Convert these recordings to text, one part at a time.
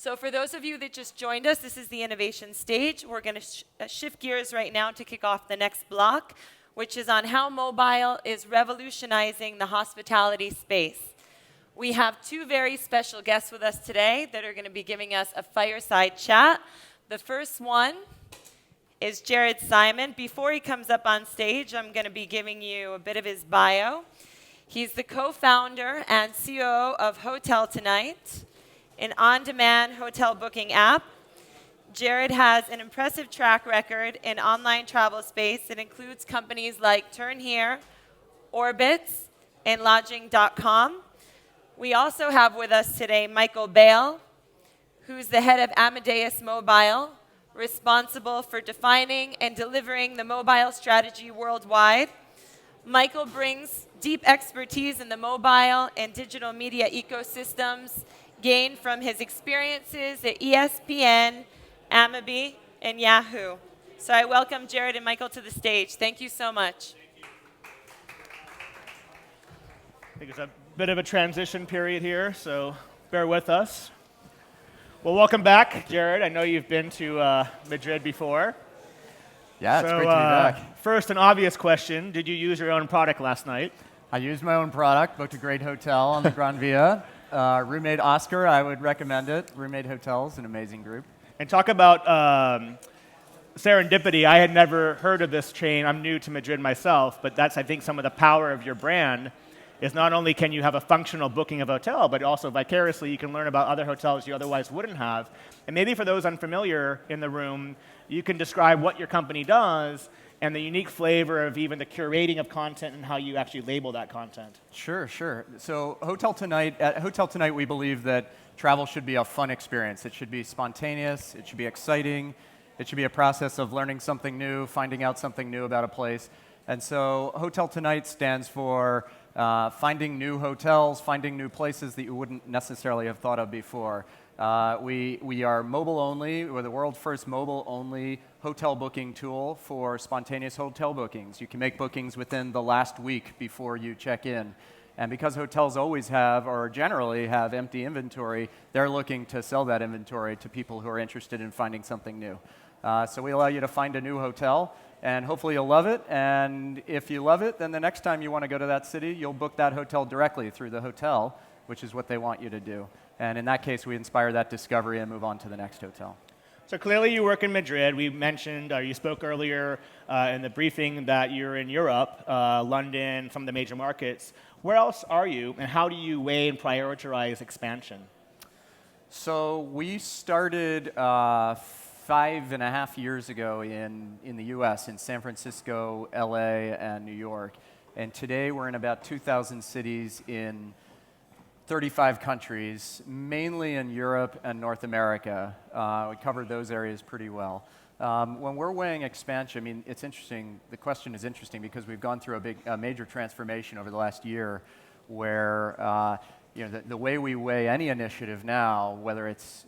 So for those of you that just joined us, this is the innovation stage. We're going to shift gears right now to kick off the next block, which is on how mobile is revolutionizing the hospitality space. We have two very special guests with us today that are going to be giving us a fireside chat. The first one is Jared Simon. Before he comes up on stage, I'm going to be giving you a bit of his bio. He's the co-founder and COO of HotelTonight, an on-demand hotel booking app. Jared has an impressive track record in online travel space that includes companies like Turn Here, Orbitz, and Lodging.com. We also have with us today Michael Bale, who's the head of Amadeus Mobile, responsible for defining and delivering the mobile strategy worldwide. Michael brings deep expertise in the mobile and digital media ecosystems gained from his experiences at ESPN, Amabi, and Yahoo. So I welcome Jared and Michael to the stage. Thank you so much. I think it's a bit of a transition period here, so bear with us. Well, welcome back, Jared. I know you've been to Madrid before. Yeah, it's great to be back. First, an obvious question. Did you use your own product last night? I used my own product, booked a great hotel on the Gran Via. Roommate Oscar, I would recommend it. Roommate Hotels, an amazing group. And talk about serendipity. I had never heard of this chain. I'm new to Madrid myself, but that's, I think, some of the power of your brand is not only can you have a functional booking of a hotel, but also vicariously you can learn about other hotels you otherwise wouldn't have. And maybe for those unfamiliar in the room, you can describe what your company does and the unique flavor of even the curating of content and how you actually label that content. Sure. So at HotelTonight, we believe that travel should be a fun experience. It should be spontaneous. It should be exciting. It should be a process of learning something new, finding out something new about a place. And so HotelTonight stands for finding new hotels, finding new places that you wouldn't necessarily have thought of before. We are mobile only. We're the world's first mobile only hotel booking tool for spontaneous hotel bookings. You can make bookings within the last week before you check in. And because hotels always have, or generally have, empty inventory, they're looking to sell that inventory to people who are interested in finding something new. So we allow you to find a new hotel, and hopefully you'll love it. And if you love it, then the next time you want to go to that city, you'll book that hotel directly through the hotel, which is what they want you to do. And in that case, we inspire that discovery and move on to the next hotel. So clearly you work in Madrid. We mentioned, you spoke earlier in the briefing that you're in Europe, London, some of the major markets. Where else are you, and how do you weigh and prioritize expansion? So we started 5.5 years ago in the US, in San Francisco, LA, and New York. And today we're in about 2,000 cities in 35 countries, mainly in Europe and North America. We covered those areas pretty well. When we're weighing expansion, I mean, it's interesting. The question is interesting because we've gone through a major transformation over the last year where the way we weigh any initiative now, whether it's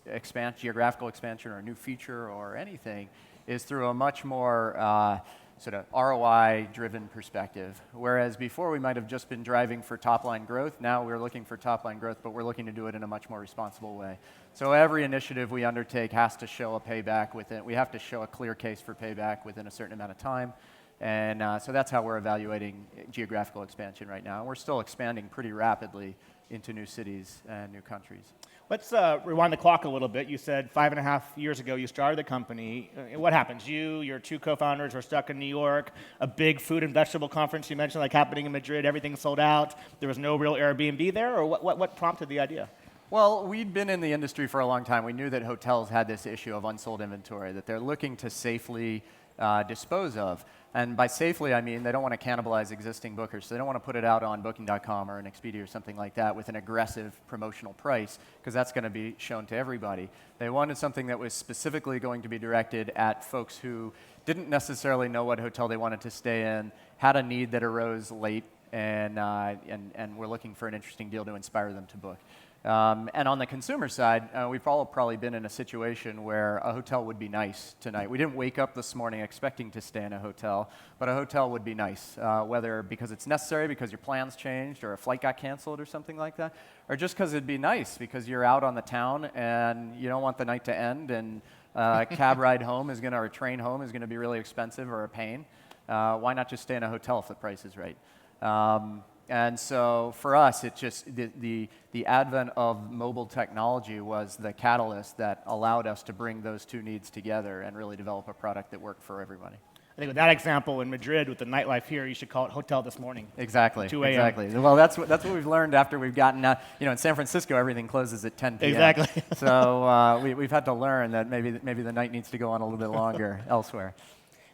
geographical expansion or a new feature or anything, is through a much more sort of ROI-driven perspective. Whereas before we might have just been driving for top-line growth, now we're looking for top-line growth, but we're looking to do it in a much more responsible way. So every initiative we undertake has to show a payback within. We have to show a clear case for payback within a certain amount of time. And so that's how we're evaluating geographical expansion right now. And we're still expanding pretty rapidly into new cities and new countries. Let's rewind the clock a little bit. You said 5.5 years ago you started the company. What happened? Your two co-founders were stuck in New York, a big food and vegetable conference you mentioned, like happening in Madrid, everything sold out. There was no real Airbnb there, or what prompted the idea? Well, we'd been in the industry for a long time. We knew that hotels had this issue of unsold inventory that they're looking to safely dispose of. And by safely, I mean they don't want to cannibalize existing bookers. So they don't want to put it out on Booking.com or an Expedia or something like that with an aggressive promotional price, because that's going to be shown to everybody. They wanted something that was specifically going to be directed at folks who didn't necessarily know what hotel they wanted to stay in, had a need that arose late and we're looking for an interesting deal to inspire them to book. And on the consumer side, we've all probably been in a situation where a hotel would be nice tonight. We didn't wake up this morning expecting to stay in a hotel, but a hotel would be nice, whether because it's necessary, because your plans changed, or a flight got canceled, or something like that, or just because it'd be nice because you're out on the town and you don't want the night to end, and a cab ride home is or a train home is going to be really expensive or a pain. Why not just stay in a hotel if the price is right? And so for us, it just the advent of mobile technology was the catalyst that allowed us to bring those two needs together and really develop a product that worked for everybody. I think with that example in Madrid, with the nightlife here, you should call it Hotel This Morning. Exactly. 2 a.m. Exactly. Well, that's what we've learned after we've gotten in San Francisco, everything closes at 10 p.m. Exactly. So we've had to learn that maybe the night needs to go on a little bit longer elsewhere.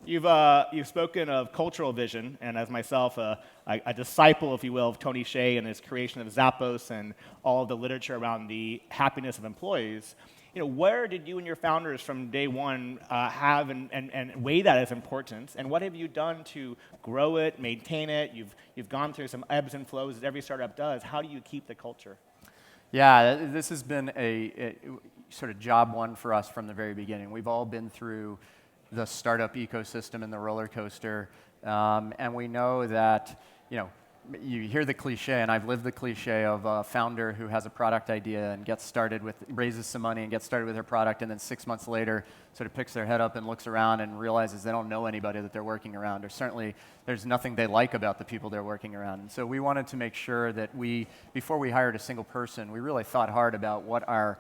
You've spoken of cultural vision, and as myself, a disciple, if you will, of Tony Hsieh and his creation of Zappos and all of the literature around the happiness of employees. Where did you and your founders from day one have and weigh that as importance, and what have you done to grow it, maintain it? You've gone through some ebbs and flows as every startup does. How do you keep the culture? Yeah, this has been a sort of job one for us from the very beginning. We've all been through the startup ecosystem and the roller coaster, and we know that, you hear the cliche, and I've lived the cliche of a founder who has a product idea and raises some money and gets started with their product, and then 6 months later sort of picks their head up and looks around and realizes they don't know anybody that they're working around, or certainly there's nothing they like about the people they're working around. And so we wanted to make sure that before we hired a single person, we really thought hard about what our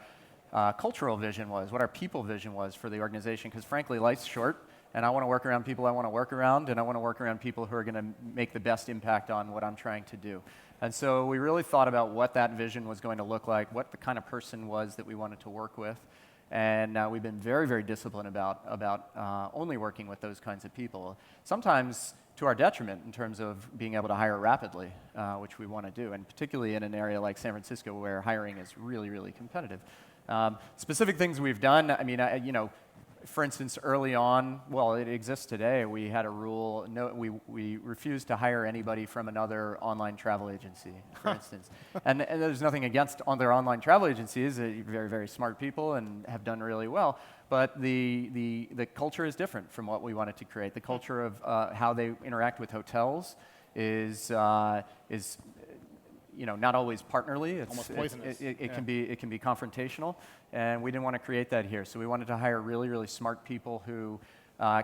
cultural vision was, what our people vision was for the organization, because frankly, life's short, and I want to work around people I want to work around, and I want to work around people who are going to make the best impact on what I'm trying to do. And so we really thought about what that vision was going to look like, what the kind of person was that we wanted to work with, and we've been very, very disciplined about only working with those kinds of people, sometimes to our detriment in terms of being able to hire rapidly, which we want to do, and particularly in an area like San Francisco where hiring is really, really competitive. Specific things we've done, for instance, early on, well, it exists today, we had a rule, we refused to hire anybody from another online travel agency, for instance. And there's nothing against other online travel agencies, very, very smart people and have done really well, but the culture is different from what we wanted to create. The culture of how they interact with hotels is not always partnerly. It's almost poisonous. It can be confrontational, and we didn't want to create that here. So we wanted to hire really, really smart people who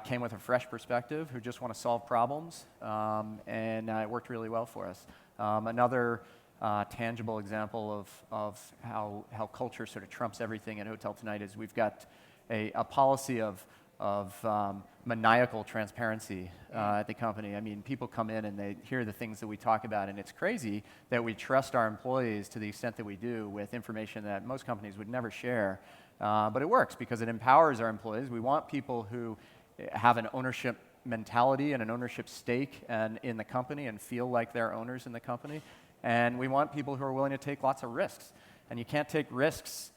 came with a fresh perspective, who just want to solve problems, and it worked really well for us. Another tangible example of how culture sort of trumps everything at HotelTonight is we've got a policy of maniacal transparency at the company. I mean, people come in and they hear the things that we talk about, and it's crazy that we trust our employees to the extent that we do with information that most companies would never share. But it works because it empowers our employees. We want people who have an ownership mentality and an ownership stake in the company and feel like they're owners in the company. And we want people who are willing to take lots of risks. And you can't take risks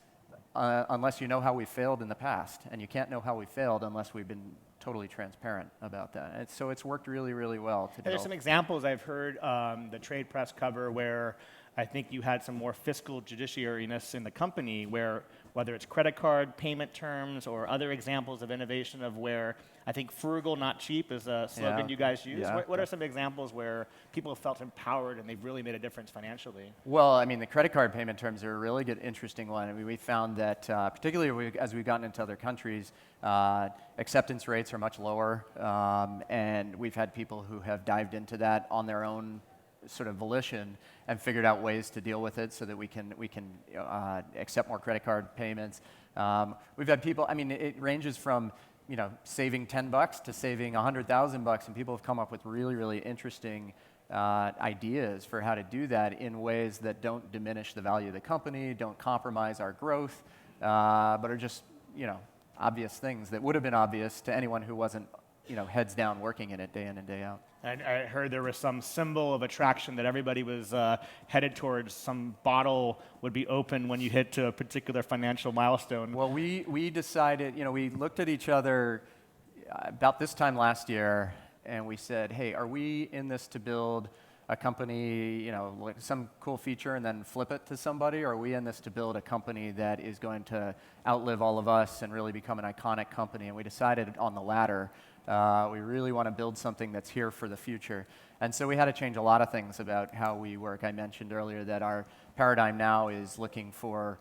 unless you know how we failed in the past. And you can't know how we failed unless we've been totally transparent about that. And so it's worked really, really well to develop. There's some examples I've heard the trade press cover where I think you had some more fiscal judiciariness in the company where whether it's credit card payment terms or other examples of innovation of where I think frugal, not cheap is a slogan you guys use. Yeah. What are some examples where people have felt empowered and they've really made a difference financially? Well, I mean, the credit card payment terms are a really good, interesting one. I mean, we found that particularly as we've gotten into other countries, acceptance rates are much lower, and we've had people who have dived into that on their own sort of volition and figured out ways to deal with it so that we can accept more credit card payments. We've had people, I mean, it ranges from saving $10 to saving $100,000, and people have come up with really, really interesting ideas for how to do that in ways that don't diminish the value of the company, don't compromise our growth, but are just obvious things that would have been obvious to anyone who wasn't heads down working in it day in and day out. I heard there was some symbol of attraction that everybody was headed towards. Some bottle would be open when you hit to a particular financial milestone. Well, we decided, we looked at each other about this time last year, and we said, hey, are we in this to build a company, like some cool feature and then flip it to somebody, or are we in this to build a company that is going to outlive all of us and really become an iconic company? And we decided on the latter. We really want to build something that's here for the future. And so we had to change a lot of things about how we work. I mentioned earlier that our paradigm now is looking for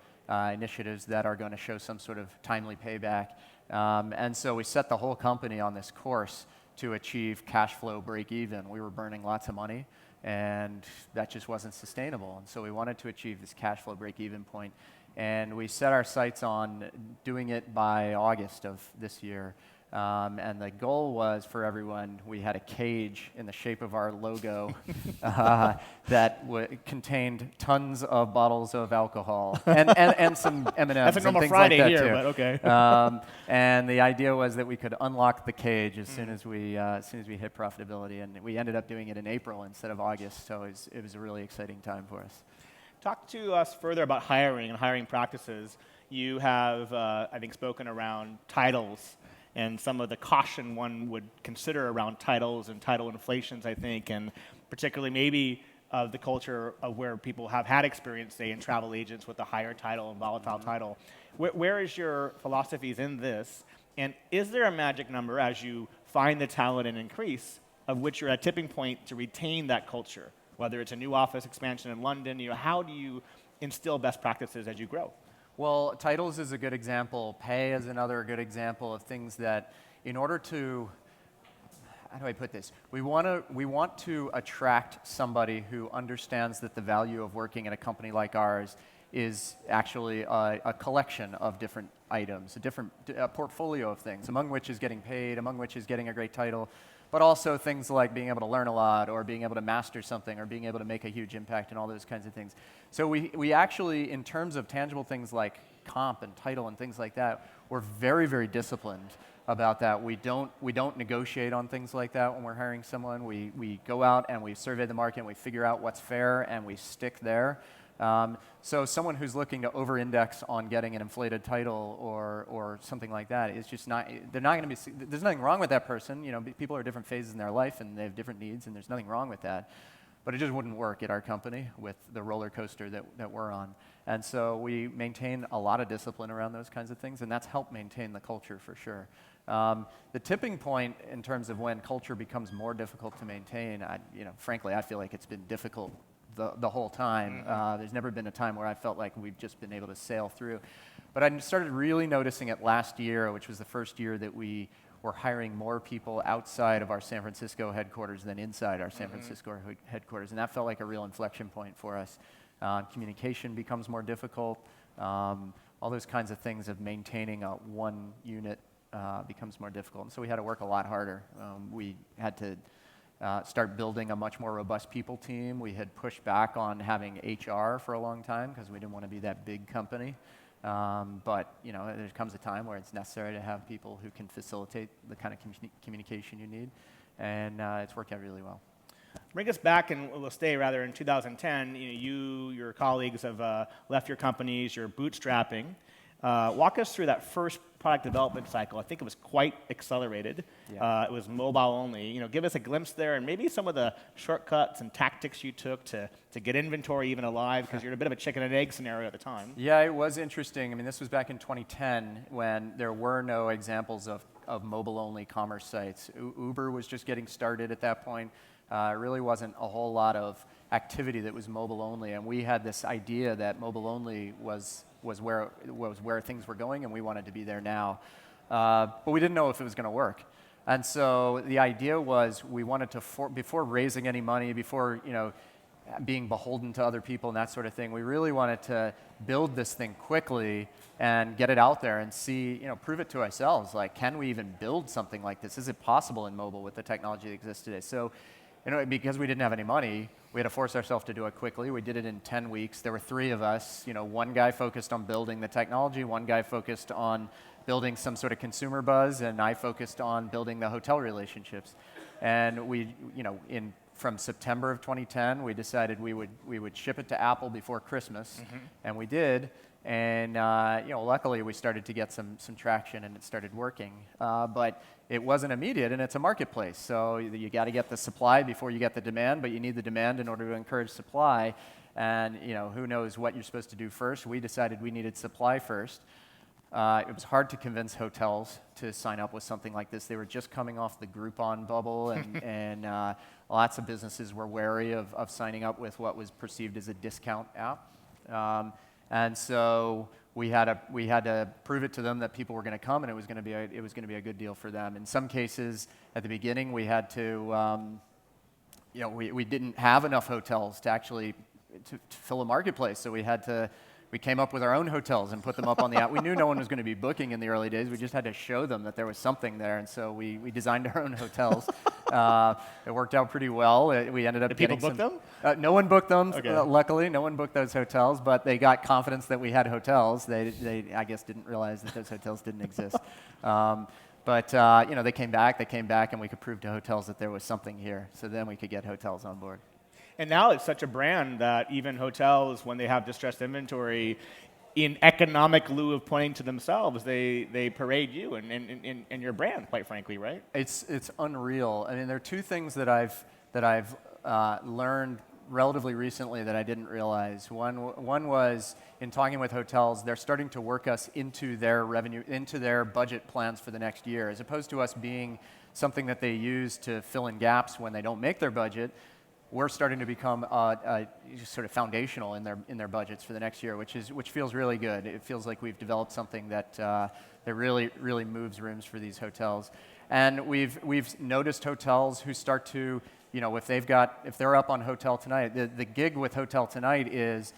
initiatives that are going to show some sort of timely payback. And so we set the whole company on this course to achieve cash flow break even. We were burning lots of money, and that just wasn't sustainable. And so we wanted to achieve this cash flow break even point. And we set our sights on doing it by August of this year. And the goal was for everyone, we had a cage in the shape of our logo that contained tons of bottles of alcohol and some M&Ms. That's a normal and things Friday like that here, too. but okay. And the idea was that we could unlock the cage as soon as we hit profitability. And we ended up doing it in April instead of August, so it was a really exciting time for us. Talk to us further about hiring and hiring practices. You have, I think, spoken around titles and some of the caution one would consider around titles and title inflations, I think, and particularly maybe of the culture of where people have had experience, say, in travel agents with a higher title and volatile title. Where is your philosophies in this? And is there a magic number as you find the talent and increase of which you're at a tipping point to retain that culture? Whether it's a new office expansion in London, how do you instill best practices as you grow? Well, titles is a good example. Pay is another good example of things that, in order to, how do I put this? We want to attract somebody who understands that the value of working at a company like ours is actually a collection of different items, a portfolio of things, among which is getting paid, among which is getting a great title, but also things like being able to learn a lot or being able to master something or being able to make a huge impact and all those kinds of things. So we actually, in terms of tangible things like comp and title and things like that, we're very, very disciplined about that. We don't negotiate on things like that when we're hiring someone. We go out and we survey the market and we figure out what's fair and we stick there. So someone who's looking to over-index on getting an inflated title or something like that is just not, they're not going to be, there's nothing wrong with that person. People are at different phases in their life and they have different needs and there's nothing wrong with that. But it just wouldn't work at our company with the roller coaster that we're on. And so we maintain a lot of discipline around those kinds of things, and that's helped maintain the culture for sure. The tipping point in terms of when culture becomes more difficult to maintain, frankly, I feel like it's been difficult the whole time. There's never been a time where I felt like we've just been able to sail through. But I started really noticing it last year, which was the first year that we were hiring more people outside of our San Francisco headquarters than inside our San Francisco headquarters. And that felt like a real inflection point for us. Communication becomes more difficult. All those kinds of things of maintaining one unit becomes more difficult. And so we had to work a lot harder. We had to start building a much more robust people team. We had pushed back on having HR for a long time because we didn't want to be that big company. But there comes a time where it's necessary to have people who can facilitate the kind of communication you need, and it's worked out really well. Bring us back, and we'll stay rather in 2010. Your colleagues have left your companies. You're bootstrapping. Walk us through that first product development cycle. I think it was quite accelerated. Yeah. It was mobile only. Give us a glimpse there, and maybe some of the shortcuts and tactics you took to get inventory even alive, because you're in a bit of a chicken and egg scenario at the time. Yeah, it was interesting. I mean, this was back in 2010 when there were no examples of mobile-only commerce sites. Uber was just getting started at that point. It really wasn't a whole lot of activity that was mobile-only, and we had this idea that mobile-only was where things were going, and we wanted to be there now. But we didn't know if it was going to work. And so the idea was we wanted to, before raising any money, before being beholden to other people and that sort of thing, we really wanted to build this thing quickly and get it out there and see, prove it to ourselves. Like, can we even build something like this? Is it possible in mobile with the technology that exists today? So, because we didn't have any money, we had to force ourselves to do it quickly. We did it in 10 weeks. There were 3 of us. One guy focused on building the technology, one guy focused on building some sort of consumer buzz, and I focused on building the hotel relationships. And we, from September of 2010, we decided we would ship it to Apple before Christmas, and we did. And luckily we started to get some traction and it started working. But it wasn't immediate, and it's a marketplace. So you got to get the supply before you get the demand, but you need the demand in order to encourage supply. And who knows what you're supposed to do first. We decided we needed supply first. It was hard to convince hotels to sign up with something like this. They were just coming off the Groupon bubble, and lots of businesses were wary of signing up with what was perceived as a discount app. And so we had to prove it to them that people were going to come, and it was going to be a good deal for them. In some cases, at the beginning, we had to, we didn't have enough hotels to actually to fill a marketplace, so we came up with our own hotels and put them up on the app. We knew no one was going to be booking in the early days. We just had to show them that there was something there, and so we designed our own hotels. It worked out pretty well. We ended up Did getting people book them? No one booked them. Okay. Luckily, no one booked those hotels, but they got confidence that we had hotels. They I guess, didn't realize that those hotels didn't exist. But they came back, and we could prove to hotels that there was something here. So then we could get hotels on board. And now it's such a brand that even hotels, when they have distressed inventory, in economic lieu of pointing to themselves, they parade you and your brand, quite frankly, right? It's unreal. I mean, there are two things that I've learned relatively recently that I didn't realize. One was in talking with hotels, they're starting to work us into their revenue, into their budget plans for the next year, as opposed to us being something that they use to fill in gaps when they don't make their budget. We're starting to become sort of foundational in their budgets for the next year, which feels really good. It feels like we've developed something that really moves rooms for these hotels. And we've noticed hotels who start to, if they're up on HotelTonight, the gig with HotelTonight is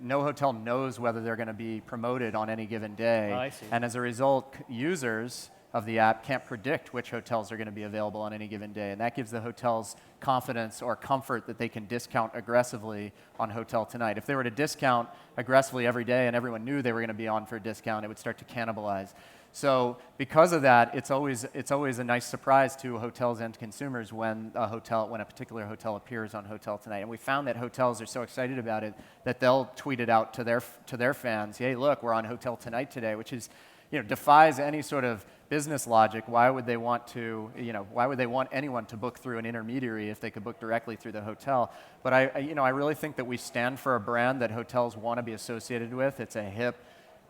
no hotel knows whether they're going to be promoted on any given day. Oh, I see. And as a result, users of the app can't predict which hotels are going to be available on any given day. And that gives the hotels confidence or comfort that they can discount aggressively on HotelTonight. If they were to discount aggressively every day and everyone knew they were going to be on for a discount, it would start to cannibalize. So because of that, it's always a nice surprise to hotels and consumers when a particular hotel appears on HotelTonight. And we found that hotels are so excited about it that they'll tweet it out to their fans. Hey, look, we're on HotelTonight today, which is, defies any sort of business logic. Why would they want anyone to book through an intermediary if they could book directly through the hotel? But I really think that we stand for a brand that hotels want to be associated with. It's a hip,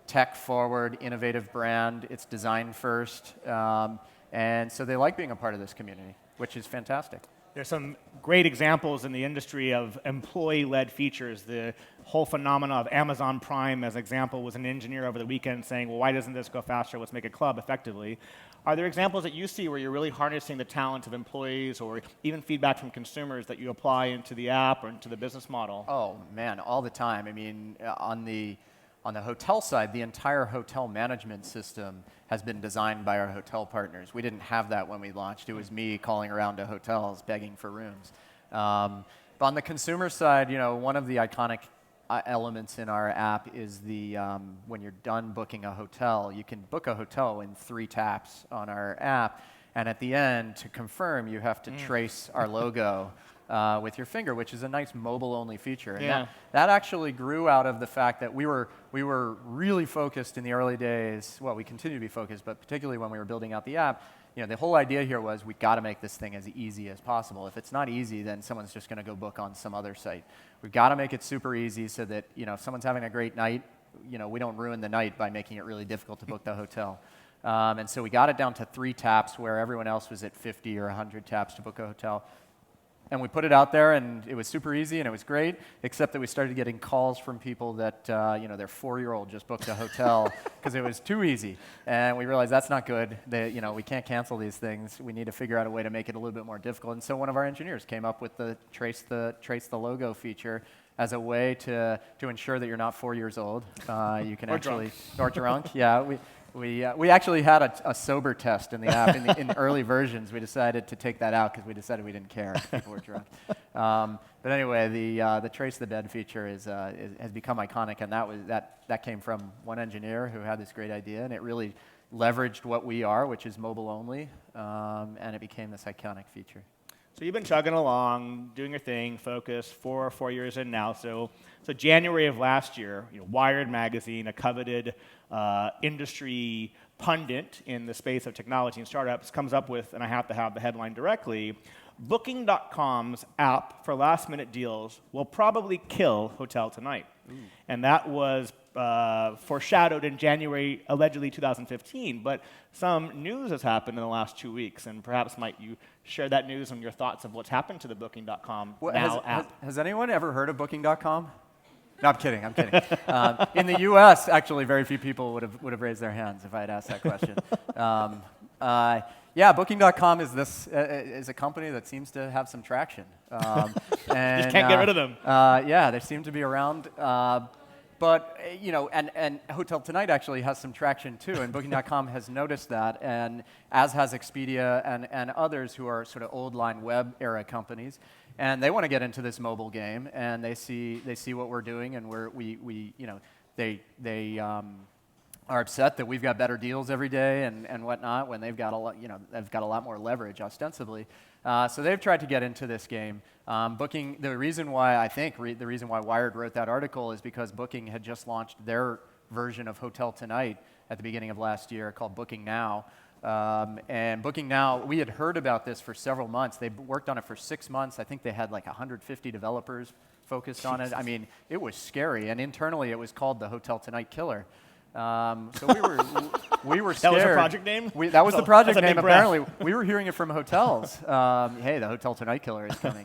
tech-forward, innovative brand. It's design first, and so they like being a part of this community, which is fantastic. There's some great examples in the industry of employee-led features. The whole phenomena of Amazon Prime, as an example, was an engineer over the weekend saying, well, why doesn't this go faster? Let's make a club effectively. Are there examples that you see where you're really harnessing the talent of employees or even feedback from consumers that you apply into the app or into the business model? Oh, man, all the time. I mean, on the hotel side, the entire hotel management system has been designed by our hotel partners. We didn't have that when we launched. It was me calling around to hotels begging for rooms. But on the consumer side, one of the iconic elements in our app is when you're done booking a hotel, you can book a hotel in 3 taps on our app. And at the end, to confirm, you have to trace our logo with your finger, which is a nice mobile-only feature. And that actually grew out of the fact that we were really focused in the early days. Well, we continue to be focused, but particularly when we were building out the app, the whole idea here was we got to make this thing as easy as possible. If it's not easy, then someone's just going to go book on some other site. We've got to make it super easy so that if someone's having a great night, we don't ruin the night by making it really difficult to book the hotel. And so we got it down to 3 taps where everyone else was at 50 or 100 taps to book a hotel. And we put it out there, and it was super easy, and it was great, except that we started getting calls from people that, their 4-year-old just booked a hotel because it was too easy. And we realized that's not good. We can't cancel these things. We need to figure out a way to make it a little bit more difficult. And so one of our engineers came up with the trace the logo feature as a way to ensure that you're not 4 years old. You can or drunk. Yeah. We actually had a sober test in the app. In early versions, we decided to take that out because we decided we didn't care if people were drunk. But anyway, the trace the bed feature has become iconic, and that came from one engineer who had this great idea, and it really leveraged what we are, which is mobile only, and it became this iconic feature. So you've been chugging along, doing your thing, focused, 4 years in now. So January of last year, Wired magazine, a coveted industry pundit in the space of technology and startups, comes up with, and I have to have the headline directly, Booking.com's app for last-minute deals will probably kill HotelTonight. And that was foreshadowed in January, allegedly 2015. But some news has happened in the last 2 weeks, and perhaps might you share that news and your thoughts of what's happened to the Booking.com app. Has anyone ever heard of Booking.com? No, I'm kidding. In the U.S., actually, very few people would have raised their hands if I had asked that question. Yeah, Booking.com is a company that seems to have some traction. And, just can't get rid of them. Yeah, they seem to be around. But and HotelTonight actually has some traction too, and Booking.com has noticed that, and as has Expedia and others who are sort of old line web era companies, and they want to get into this mobile game, and they see what we're doing, and they are upset that we've got better deals every day and whatnot when they've got a lot more leverage ostensibly. So they've tried to get into this game. Booking, the reason why Wired wrote that article is because Booking had just launched their version of HotelTonight at the beginning of last year called Booking Now. And Booking Now, we had heard about this for several months. They worked on it for 6 months. I think they had like 150 developers focused on it. I mean, it was scary. And internally, it was called the HotelTonight Killer. So we were scared. That was the project name? That was the project That's a name, big breath. apparently. We were hearing it from hotels. Hey, the HotelTonight Killer is coming.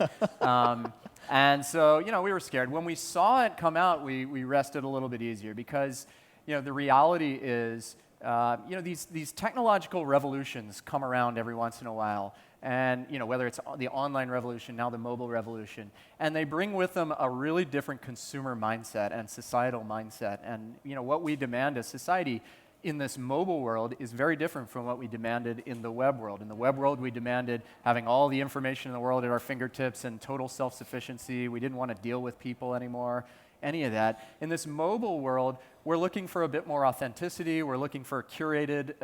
And so, we were scared. When we saw it come out, we rested a little bit easier because, the reality is, these technological revolutions come around every once in a while. And whether it's the online revolution, now the mobile revolution, and they bring with them a really different consumer mindset and societal mindset. And what we demand as society in this mobile world is very different from what we demanded in the web world. In the web world, we demanded having all the information in the world at our fingertips and total self-sufficiency. We didn't want to deal with people anymore, any of that. In this mobile world, we're looking for a bit more authenticity. We're looking for a curated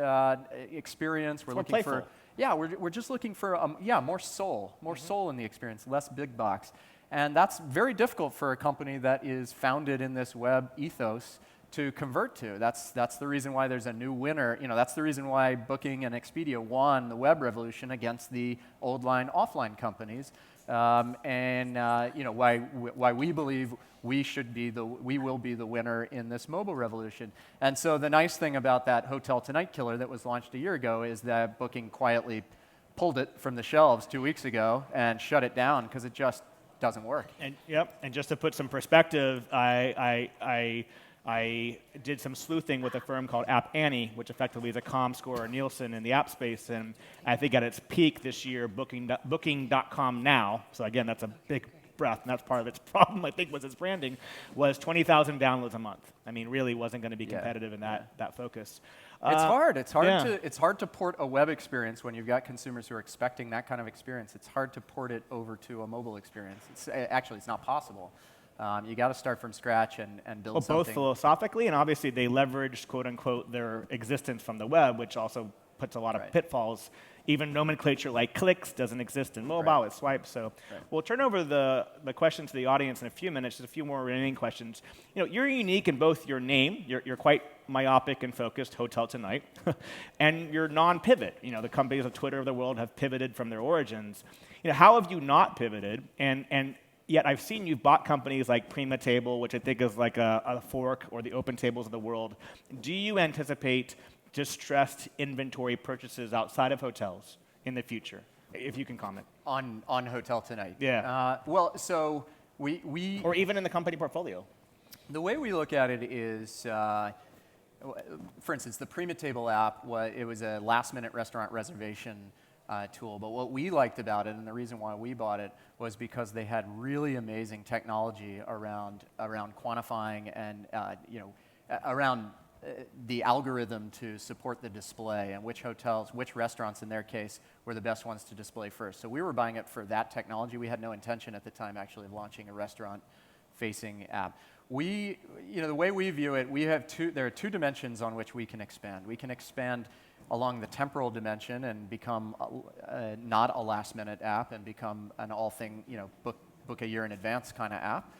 experience. We're looking playful. for... Yeah, we're just looking for more soul, soul in the experience, less big box. And that's very difficult for a company that is founded in this web ethos to convert to. That's the reason why there's a new winner. That's the reason why Booking and Expedia won the web revolution against the old line, offline companies. Why we believe we will be the winner in this mobile revolution. And so the nice thing about that HotelTonight Killer that was launched a year ago is that Booking quietly pulled it from the shelves 2 weeks ago and shut it down because it just doesn't work. And just to put some perspective, I did some sleuthing with a firm called App Annie, which effectively is a ComScore or Nielsen in the app space. And I think at its peak this year, Booking.com now, so again, that's a big breath, and that's part of its problem, I think, was its branding, was 20,000 downloads a month. I mean, really wasn't going to be competitive in that focus. It's hard. It's hard to port a web experience when you've got consumers who are expecting that kind of experience. It's hard to port it over to a mobile experience. It's not possible. You got to start from scratch and build something. Both philosophically, and obviously they leveraged, quote unquote, their existence from the web, which also puts a lot of pitfalls. Even nomenclature like clicks doesn't exist in mobile, it's swipes. So we'll turn over the question to the audience in a few minutes, just a few more remaining questions. You're unique in both your name, you're quite myopic and focused, HotelTonight, and you're non-pivot. The companies of Twitter of the world have pivoted from their origins. How have you not pivoted? And yet I've seen you've bought companies like Prima Table, which I think is like a fork, or the Open Tables of the world. Do you anticipate distressed inventory purchases outside of hotels in the future, if you can comment? On HotelTonight? Yeah. So we... Or even in the company portfolio. The way we look at it is, for instance, the Prima Table app, it was a last-minute restaurant reservation tool. But what we liked about it, and the reason why we bought it, was because they had really amazing technology around quantifying and around the algorithm to support the display and which restaurants in their case were the best ones to display first. So we were buying it for that technology. We had no intention at the time actually of launching a restaurant-facing app. The way we view it, there are two dimensions on which we can expand. We can expand along the temporal dimension and become not a last-minute app and become an all-thing, book a year in advance kind of app.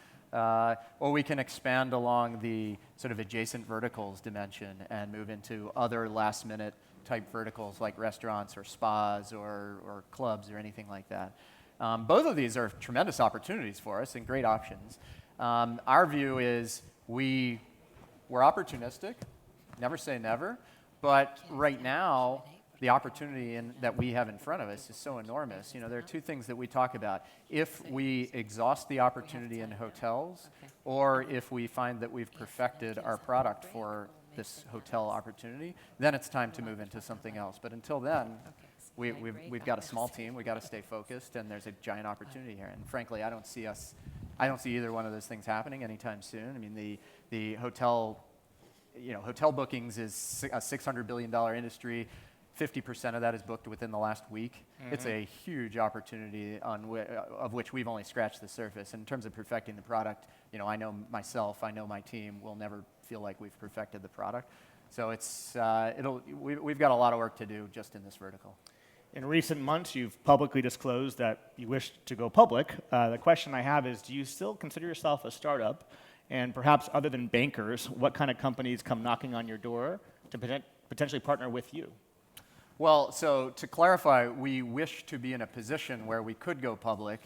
Or we can expand along the sort of adjacent verticals dimension and move into other last-minute type verticals like restaurants or spas or clubs or anything like that. Both of these are tremendous opportunities for us and great options. Our view is we're opportunistic, never say never, but right now, the opportunity that we have in front of us is so enormous. There are two things that we talk about. If we exhaust the opportunity in hotels, or if we find that we've perfected our product for this hotel opportunity, then it's time to move into something else. But until then, we've got a small team, we've got to stay focused, and there's a giant opportunity here. And frankly, I don't see either one of those things happening anytime soon. I mean, the hotel bookings is a $600 billion industry. 50% of that is booked within the last week. Mm-hmm. It's a huge opportunity of which we've only scratched the surface. And in terms of perfecting the product, I know myself, I know my team will never feel like we've perfected the product. So we've got a lot of work to do just in this vertical. In recent months, you've publicly disclosed that you wish to go public. The question I have is, do you still consider yourself a startup? And perhaps other than bankers, what kind of companies come knocking on your door to potentially partner with you? Well, so to clarify, we wish to be in a position where we could go public,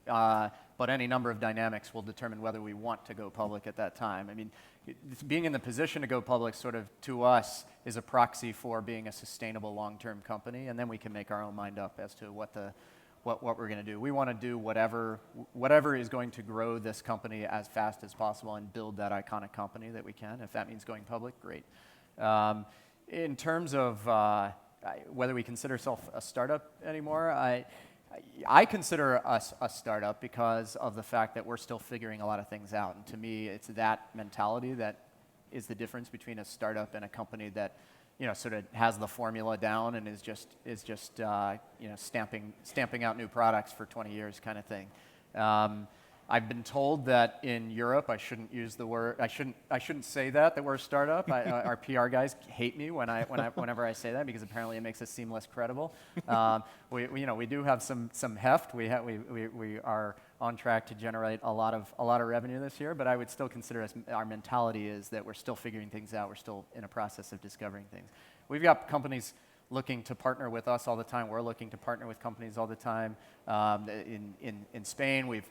but any number of dynamics will determine whether we want to go public at that time. I mean, being in the position to go public sort of, to us, is a proxy for being a sustainable long-term company, and then we can make our own mind up as to what we're going to do. We want to do whatever is going to grow this company as fast as possible and build that iconic company that we can. If that means going public, great. In terms of whether we consider ourselves a startup anymore, I consider us a startup because of the fact that we're still figuring a lot of things out. And to me, it's that mentality that is the difference between a startup and a company that sort of has the formula down and is just stamping out new products for 20 years kind of thing. I've been told that in Europe, I shouldn't use the word. I shouldn't say that we're a startup. Our PR guys hate me whenever I say that because apparently it makes us seem less credible. We do have some heft. We are on track to generate a lot of revenue this year. But I would still consider our mentality is that we're still figuring things out. We're still in a process of discovering things. We've got companies looking to partner with us all the time. We're looking to partner with companies all the time. In Spain, we've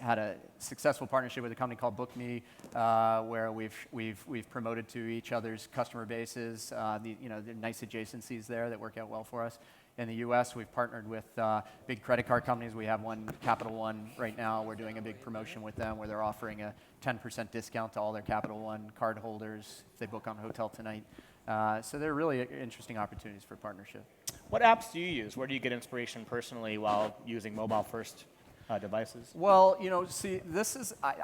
had a successful partnership with a company called BookMe, where we've promoted to each other's customer bases. There are nice adjacencies there that work out well for us. In the U.S., we've partnered with big credit card companies. We have one, Capital One, right now. We're doing a big promotion with them where they're offering a 10% discount to all their Capital One card holders if they book on HotelTonight. So they're really interesting opportunities for partnership. What apps do you use? Where do you get inspiration personally while using mobile-first devices? Well, see,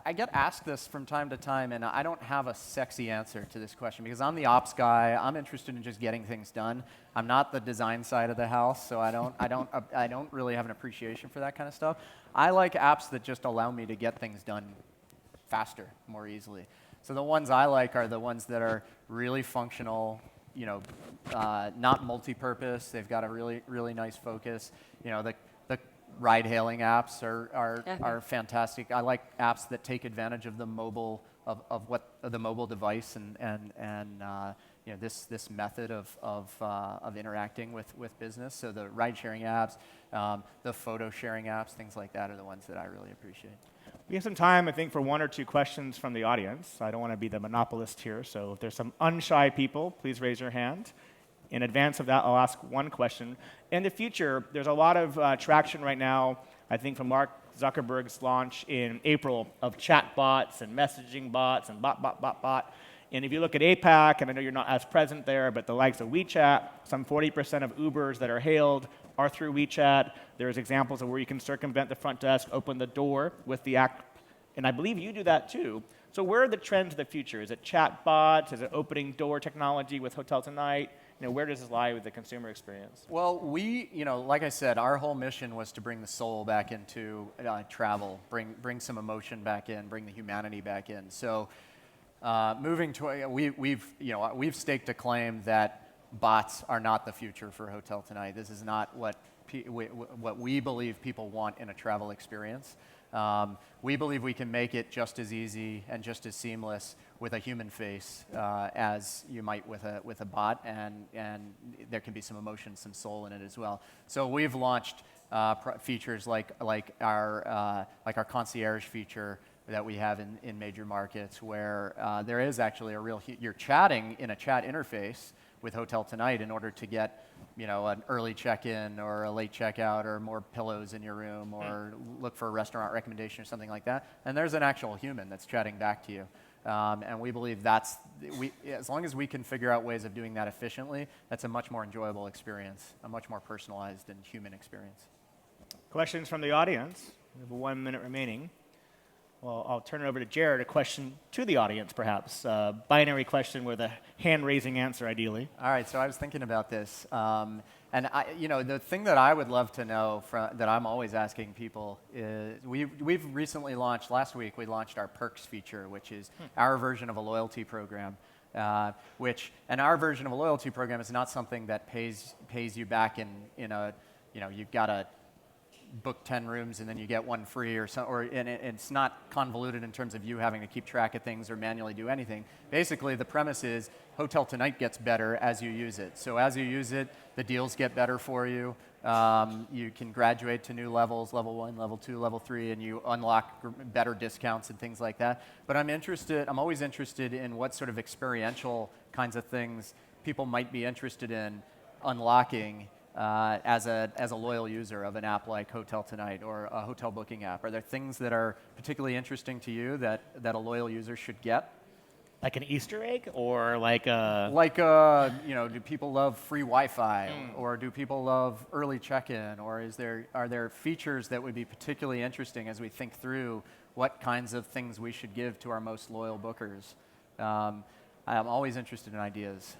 I get asked this from time to time, and I don't have a sexy answer to this question because I'm the ops guy. I'm interested in just getting things done. I'm not the design side of the house, so I don't really have an appreciation for that kind of stuff. I like apps that just allow me to get things done faster, more easily. So the ones I like are the ones that are really functional, not multi-purpose. They've got a really, really nice focus. The ride-hailing apps are fantastic. I like apps that take advantage of the mobile the mobile device and this method of interacting with business. So the ride-sharing apps, the photo-sharing apps, things like that are the ones that I really appreciate. We have some time, I think, for one or two questions from the audience. I don't want to be the monopolist here, so if there's some unshy people, please raise your hand. In advance of that, I'll ask one question. In the future, there's a lot of traction right now, I think, from Mark Zuckerberg's launch in April of chatbots and messaging bots and bot. And if you look at APAC, and I know you're not as present there, but the likes of WeChat, some 40% of Ubers that are hailed are through WeChat. There's examples of where you can circumvent the front desk, open the door with the app, and I believe you do that too. So where are the trends of the future? Is it chatbots? Is it opening door technology with HotelTonight? Where does this lie with the consumer experience? Well, like I said, our whole mission was to bring the soul back into travel, bring some emotion back in, bring the humanity back in. So moving to we've staked a claim that bots are not the future for HotelTonight. This is not what we believe people want in a travel experience. We believe we can make it just as easy and just as seamless with a human face as you might with a bot, and there can be some emotion, some soul in it as well. So we've launched features like our concierge feature that we have in major markets, where there is actually a real you're chatting in a chat interface with HotelTonight in order to get, you know, an early check-in or a late checkout or more pillows in your room or look for a restaurant recommendation or something like that. And there's an actual human that's chatting back to you. And we believe as long as we can figure out ways of doing that efficiently, that's a much more enjoyable experience, a much more personalized and human experience. Questions from the audience? We have 1 minute remaining. Well, I'll turn it over to Jared, a question to the audience, perhaps. Binary question with a hand-raising answer, ideally. All right, so I was thinking about this. And the thing that I would love to know that I'm always asking people is, we've recently launched, last week, we launched our Perks feature, which is our version of a loyalty program. And our version of a loyalty program is not something that pays you back in a, you've got to book 10 rooms and then you get one free and it's not convoluted in terms of you having to keep track of things or manually do anything. Basically, the premise is HotelTonight gets better as you use it. So as you use it, the deals get better for you. You can graduate to new levels, level 1, level 2, level 3, and you unlock better discounts and things like that. But I'm always interested in what sort of experiential kinds of things people might be interested in unlocking as a loyal user of an app like HotelTonight or a hotel booking app. Are there things that are particularly interesting to you that a loyal user should get? Like an Easter egg, or like a... do people love free Wi-Fi, or do people love early check-in, or are there features that would be particularly interesting as we think through what kinds of things we should give to our most loyal bookers? I'm always interested in ideas,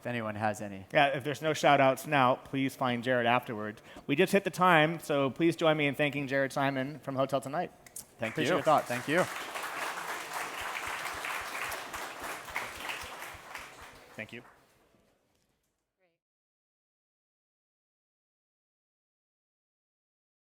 if anyone has any. Yeah, if there's no shout-outs now, please find Jared afterwards. We just hit the time, so please join me in thanking Jared Simon from HotelTonight. Thank Appreciate you. your thoughts. Thank you.